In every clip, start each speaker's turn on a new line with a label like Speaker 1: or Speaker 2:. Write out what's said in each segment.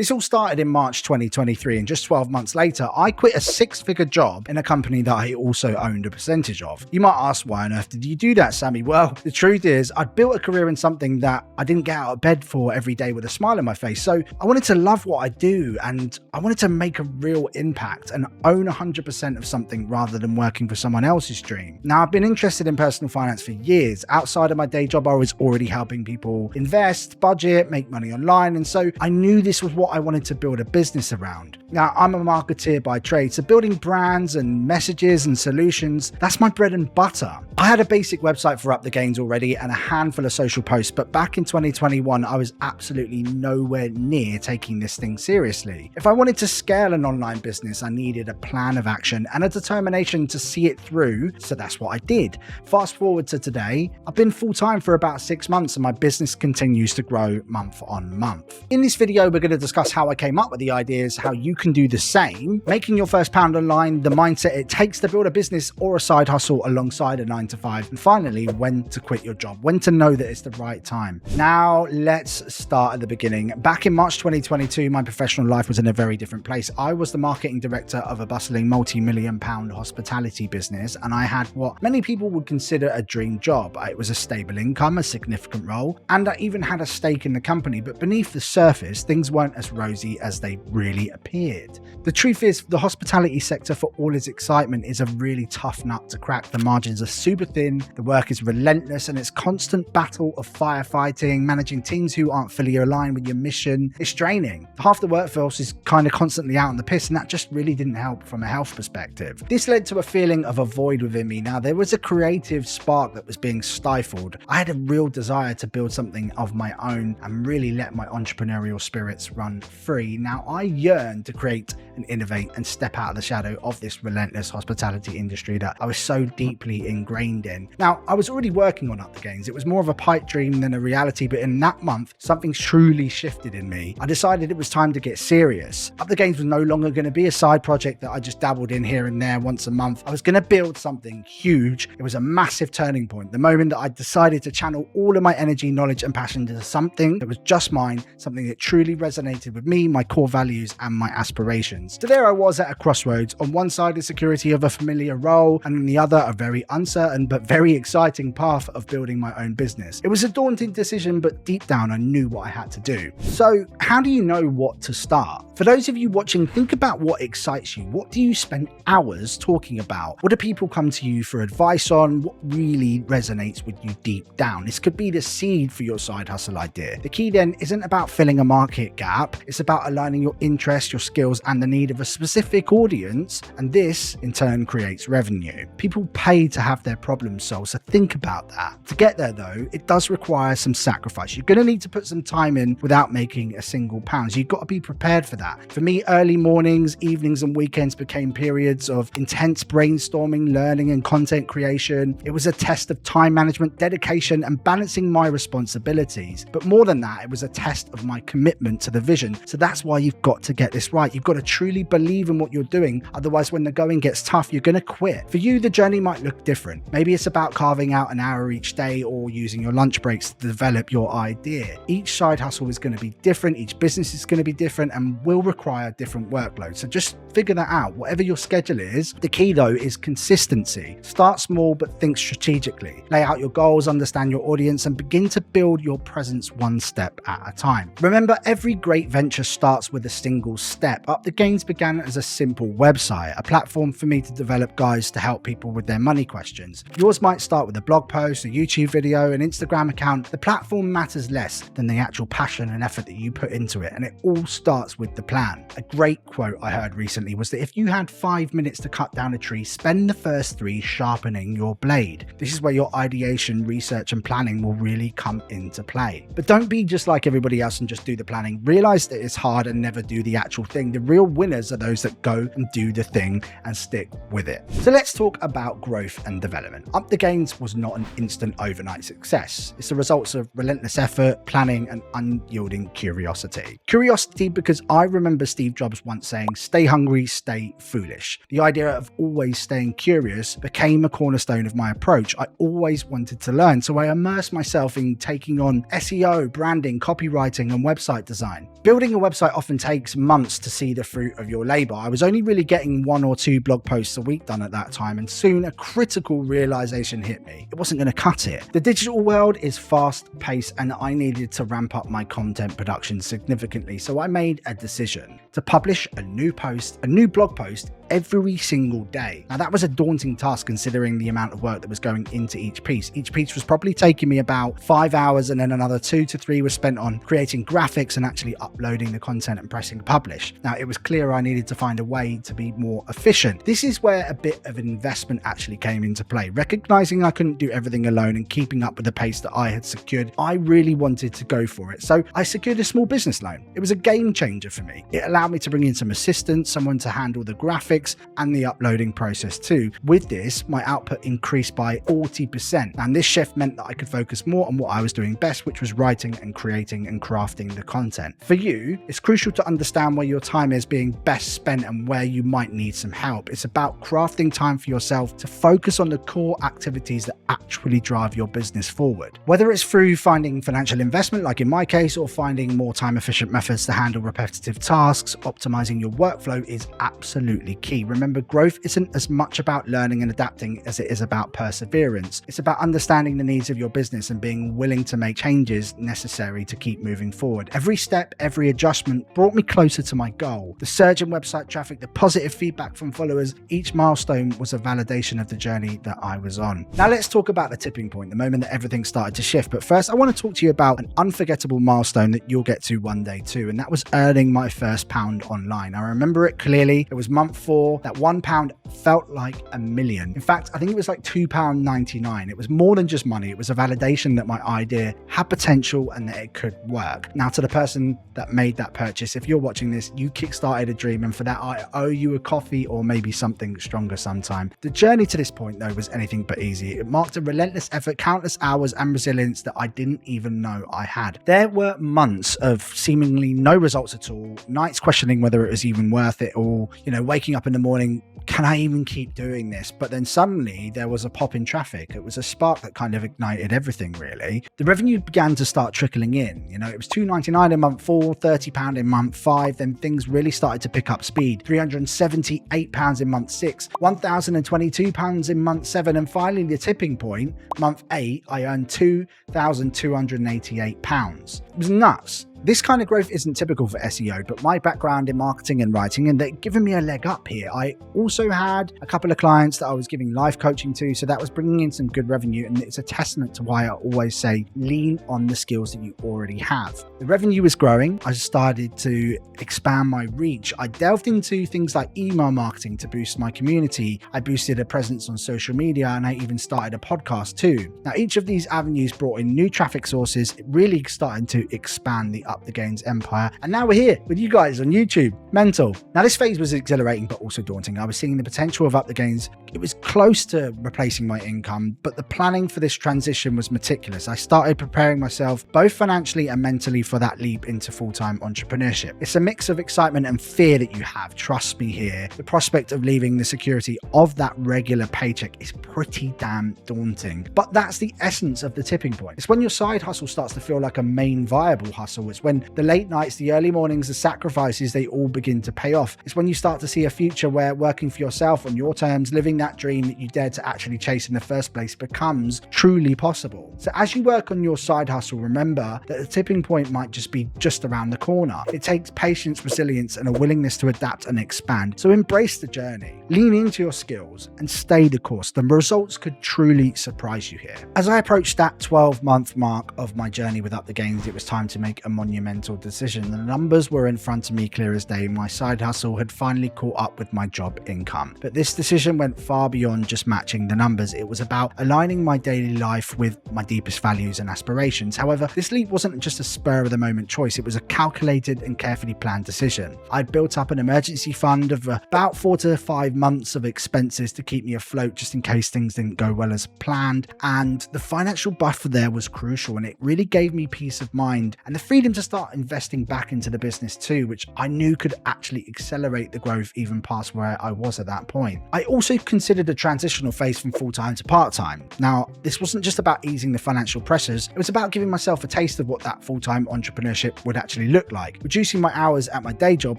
Speaker 1: This all started in March 2023, and just 12 months later, I quit a 6-figure job in a company that I also owned a percentage of. You might ask, why on earth did you do that, Sammy? Well, the truth is, I'd built a career in something that I didn't get out of bed for every day with a smile on my face. So I wanted to love what I do, and I wanted to make a real impact and own 100% of something rather than working for someone else's dream. Now, I've been interested in personal finance for years. Outside of my day job, I was already helping people invest, budget, make money online, and so I knew this was what I wanted to build a business around. Now, I'm a marketeer by trade, so building brands and messages and solutions, that's my bread and butter. I had a basic website for Up the Gains already and a handful of social posts, but back in 2021, I was absolutely nowhere near taking this thing seriously. If I wanted to scale an online business, I needed a plan of action and a determination to see it through, so that's what I did. Fast forward to today, I've been full-time for about 6 months and my business continues to grow month on month. In this video, we're going to discuss how I came up with the ideas, how you can do the same, making your first pound online, the mindset it takes to build a business or a side hustle alongside a 9-to-5, and finally, when to quit your job, when to know that it's the right time. Now, let's start at the beginning. Back in March 2022, my professional life was in a very different place. I was the marketing director of a bustling multi-million-pound hospitality business, and I had what many people would consider a dream job. It was a stable income, a significant role, and I even had a stake in the company, but beneath the surface, things weren't as rosy as they really appeared. The truth is, the hospitality sector, for all its excitement, is a really tough nut to crack. The margins are super thin, the work is relentless, and it's constant battle of firefighting, managing teams who aren't fully aligned with your mission. It's draining. Half the workforce is kind of constantly out on the piss, and that just really didn't help from a health perspective. This led to a feeling of a void within me. Now, there was a creative spark that was being stifled. I had a real desire to build something of my own and really let my entrepreneurial spirits run free. Now, I yearned to create and innovate and step out of the shadow of this relentless hospitality industry that I was so deeply ingrained in. Now, I was already working on Up the Gains. It was more of a pipe dream than a reality, but in that month, something truly shifted in me. I decided it was time to get serious. Up the Gains was no longer going to be a side project that I just dabbled in here and there once a month. I was going to build something huge. It was a massive turning point. The moment that I decided to channel all of my energy, knowledge, and passion into something that was just mine, something that truly resonated with me, my core values, and my aspirations. So there I was at a crossroads. On one side, the security of a familiar role, and on the other, a very uncertain but very exciting path of building my own business. It was a daunting decision, but deep down, I knew what I had to do. So how do you know what to start? For those of you watching, think about what excites you. What do you spend hours talking about? What do people come to you for advice on? What really resonates with you deep down? This could be the seed for your side hustle idea. The key then isn't about filling a market gap. It's about aligning your interests, your skills, and the need of a specific audience. And this, in turn, creates revenue. People pay to have their problems solved, so think about that. To get there, though, it does require some sacrifice. You're going to need to put some time in without making a single pound. So you've got to be prepared for that. For me, early mornings, evenings, and weekends became periods of intense brainstorming, learning, and content creation. It was a test of time management, dedication, and balancing my responsibilities. But more than that, it was a test of my commitment to the vision. So that's why you've got to get this right. You've got to truly believe in what you're doing. Otherwise, when the going gets tough, you're going to quit. For you, the journey might look different. Maybe it's about carving out an hour each day or using your lunch breaks to develop your idea. Each side hustle is going to be different. Each business is going to be different and will require different workloads. So just figure that out, whatever your schedule is. The key though is consistency. Start small, but think strategically. Lay out your goals, understand your audience, and begin to build your presence one step at a time. Remember, every great venture starts with a single step. Up the Gains began as a simple website, a platform for me to develop guides to help people with their money questions. Yours might start with a blog post, a YouTube video, an Instagram account. The platform matters less than the actual passion and effort that you put into it, and it all starts with the plan. A great quote I heard recently was that if you had 5 minutes to cut down a tree, spend the first 3 sharpening your blade. This is where your ideation, research, and planning will really come into play. But don't be just like everybody else and just do the planning. Realize that it's hard and never do the actual thing. The real winners are those that go and do the thing and stick with it. So let's talk about growth and development. Up the Gains was not an instant overnight success. It's the results of relentless effort, planning, and unyielding curiosity. Curiosity because I remember Steve Jobs once saying, "Stay hungry, stay foolish." The idea of always staying curious became a cornerstone of my approach. I always wanted to learn, so I immersed myself in taking on SEO, branding, copywriting, and website design. Building a website often takes months to see the fruit of your labor. I was only really getting 1 or 2 blog posts a week done at that time, and soon a critical realization hit me. It wasn't going to cut it. The digital world is fast-paced, and I needed to ramp up my content production significantly, so I made a decision to publish a new blog post every single day. Now, that was a daunting task considering the amount of work that was going into each piece. Each piece was probably taking me about 5 hours, and then another 2 to 3 was spent on creating graphics and actually uploading the content and pressing publish. Now, it was clear I needed to find a way to be more efficient. This is where a bit of an investment actually came into play. Recognizing I couldn't do everything alone and keeping up with the pace that I had secured, I really wanted to go for it. So I secured a small business loan. It was a game changer for me. It allowed me to bring in some assistance, someone to handle the graphics and the uploading process too. With this, my output increased by 40%. And this shift meant that I could focus more on what I was doing best, which was writing and creating and crafting the content. For you, it's crucial to understand where your time is being best spent and where you might need some help. It's about crafting time for yourself to focus on the core activities that actually drive your business forward. Whether it's through finding financial investment, like in my case, or finding more time efficient methods to handle repetitive tasks, optimizing your workflow is absolutely key. Remember, growth isn't as much about learning and adapting as it is about perseverance. It's about understanding the needs of your business and being willing to make changes necessary to keep moving forward. Every step, every adjustment brought me closer to my goal. The surge in website traffic, the positive feedback from followers, each milestone was a validation of the journey that I was on. Now let's talk about the tipping point, the moment that everything started to shift. But first, I want to talk to you about an unforgettable milestone that you'll get to one day too, and that was earning my first pound online. I remember it clearly. It was month 4. That £1 felt like a million. In fact, I think it was like £2.99. It was more than just money. It was a validation that my idea had potential and that it could work. Now, to the person that made that purchase, if you're watching this, you kickstarted a dream, and for that I owe you a coffee or maybe something stronger sometime. The journey to this point though was anything but easy. It marked a relentless effort, countless hours and resilience that I didn't even know I had. There were months of seemingly no results at all, nights questioning whether it was even worth it, or waking up in the morning, can I even keep doing this? But then suddenly there was a pop in traffic. It was a spark that kind of ignited everything, really. The revenue began to start trickling in. It was £2.99 in month 4, £30 in month 5. Then things really started to pick up speed. £378 in month 6, £1,022 in month 7. And finally, the tipping point, month 8, I earned £2,288. It was nuts. This kind of growth isn't typical for SEO, but my background in marketing and writing, and they've given me a leg up here. I also had a couple of clients that I was giving life coaching to, so that was bringing in some good revenue, and it's a testament to why I always say lean on the skills that you already have. The revenue was growing. I started to expand my reach. I delved into things like email marketing to boost my community. I boosted a presence on social media, and I even started a podcast too. Now, each of these avenues brought in new traffic sources, really starting to expand the Up the Gains empire, and now we're here with you guys on YouTube. Mental. Now, this phase was exhilarating but also daunting. I was seeing the potential of Up the Gains. It was close to replacing my income, but the planning for this transition was meticulous. I started preparing myself both financially and mentally for that leap into full-time entrepreneurship. It's a mix of excitement and fear that you have. Trust me here, the prospect of leaving the security of that regular paycheck is pretty damn daunting. But that's the essence of the tipping point. It's when your side hustle starts to feel like a main viable hustle. It's when the late nights, the early mornings, the sacrifices, they all begin to pay off. It's when you start to see a future where working for yourself on your terms, living that dream that you dared to actually chase in the first place, becomes truly possible. So as you work on your side hustle, remember that the tipping point might just be just around the corner. It takes patience, resilience, and a willingness to adapt and expand. So embrace the journey, lean into your skills, and stay the course. The results could truly surprise you here. As I approached that 12-month mark of my journey with Up the Gains, it was time to make a monumental decision. The numbers were in front of me clear as day. my side hustle had finally caught up with my job income. But this decision went far beyond just matching the numbers. It was about aligning my daily life with my deepest values and aspirations. However, this leap wasn't just a spur of the moment choice. It was a calculated and carefully planned decision. I'd built up an emergency fund of about 4 to 5 months of expenses to keep me afloat just in case things didn't go well as planned. And the financial buffer there was crucial, and it really gave me peace of mind and the freedom to start investing back into the business too, which I knew could actually accelerate the growth even past where I was at that point. I also considered a transitional phase from full-time to part-time. Now, this wasn't just about easing the financial pressures, it was about giving myself a taste of what that full-time entrepreneurship would actually look like. Reducing my hours at my day job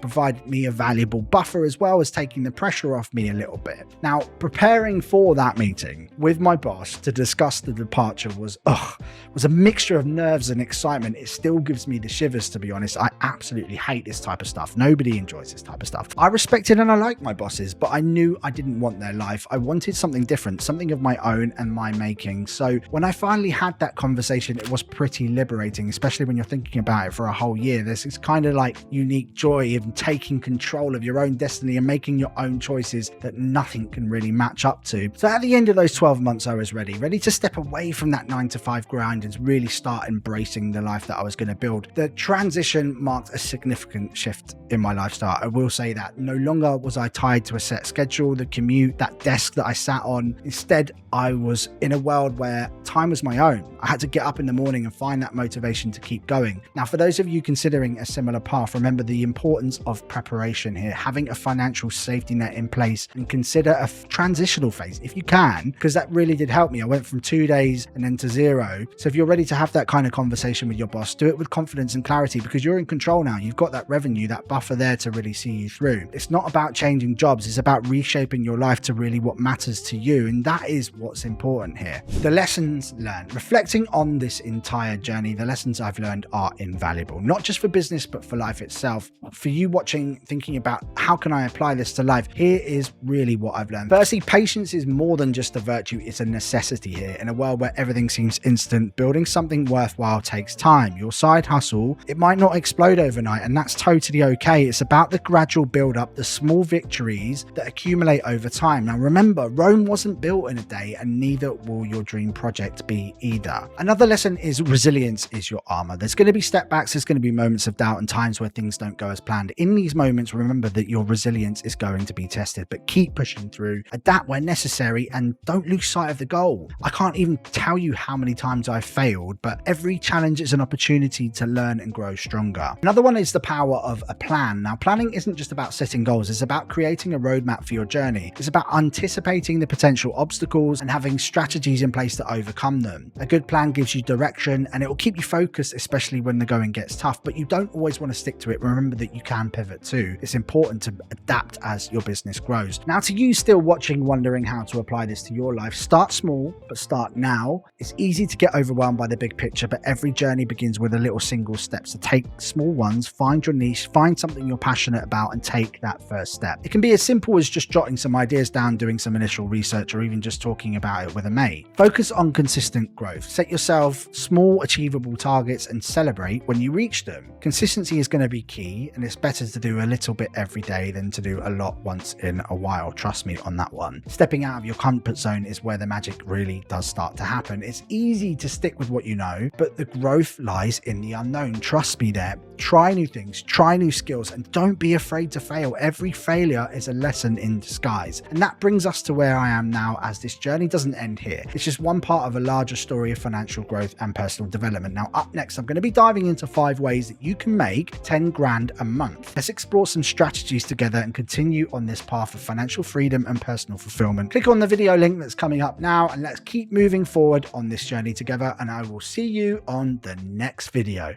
Speaker 1: provided me a valuable buffer as well as taking the pressure off me a little bit. Now, preparing for that meeting with my boss to discuss the departure was a mixture of nerves and excitement. It still gives me the shivers, to be honest. I absolutely hate this type of stuff. Nobody enjoys this type of stuff. I respected and I like my bosses, but I knew I didn't want their life. I wanted something different, something of my own and my making. So when I finally had that conversation, it was pretty liberating, especially when you're thinking about it for a whole year. There's this kind of like unique joy in taking control of your own destiny and making your own choices that nothing can really match up to. So at the end of those 12 months, I was ready to step away from that 9-to-5 grind and really start embracing the life that I was going to build. The transition marked a significant shift in my lifestyle. I will say that no longer was I tied to a set schedule, the commute, that desk that I sat on. Instead, I was in a world where time was my own. I had to get up in the morning and find that motivation to keep going. Now, for those of you considering a similar path, remember the importance of preparation here, having a financial safety net in place, and consider a transitional phase if you can, because that really did help me. I went from 2 days and then to 0. So if you're ready to have that kind of conversation with your boss, do it with confidence and clarity, because you're in control now. You've got that revenue, that buffer there to really see you through. It's not about changing jobs. It's about reshaping your life to really what matters to you. And that is what's important here. The lessons learned. Reflecting on this entire journey, the lessons I've learned are invaluable, not just for business, but for life itself. For you watching, thinking about how can I apply this to life, here is really what I've learned. Firstly, patience is more than just a virtue. It's a necessity here. In a world where everything seems instant, building something worthwhile takes time. Your side hustle, it might not explode overnight, and that's totally okay. It's about the gradual build up, the small victories that accumulate over time. Now remember, Rome wasn't built in a day, and neither will your dream project be either. Another lesson is resilience is your armor. There's going to be step backs, there's going to be moments of doubt and times where things don't go as planned. In these moments, remember that your resilience is going to be tested, but keep pushing through, adapt where necessary, and don't lose sight of the goal. I can't even tell you how many times I've failed, but every challenge is an opportunity to learn and grow stronger. Another one is the power of a plan. Now, planning isn't just about setting goals, it's about creating a roadmap for your journey. It's about anticipating the potential obstacles and having strategies in place to overcome them. A good plan gives you direction and it will keep you focused, especially when the going gets tough, but you don't always want to stick to it. Remember that you can pivot too. It's important to adapt as your business grows. Now, to you still watching, wondering how to apply this to your life, start small, but start now. It's easy to get overwhelmed by the big picture, but every journey begins with a little single step. So take small ones, find your niche, find something you're passionate about, and take that first step. It can be as simple as just jotting some ideas down, doing some initial research, or even just talking about it with a mate. Focus on consistent growth. Set yourself small, achievable targets and celebrate when you reach them. Consistency is going to be key, and it's better to do a little bit every day than to do a lot once in a while. Trust me on that one. Stepping out of your comfort zone is where the magic really does start to happen. It's easy to stick with what you know, but the growth lies in the unknown. Trust me there. Try new things, try new skills, and don't be afraid to fail. Every failure is a lesson in disguise. And that brings us to where I am now, as this journey doesn't end here. It's just one part of a larger story of financial growth and personal development. Now, up next, I'm going to be diving into 5 ways that you can make 10 grand a month. Let's explore some strategies together and continue on this path of financial freedom and personal fulfillment. Click on the video link that's coming up now, and let's keep moving forward on this journey together. And I will see you on the next video.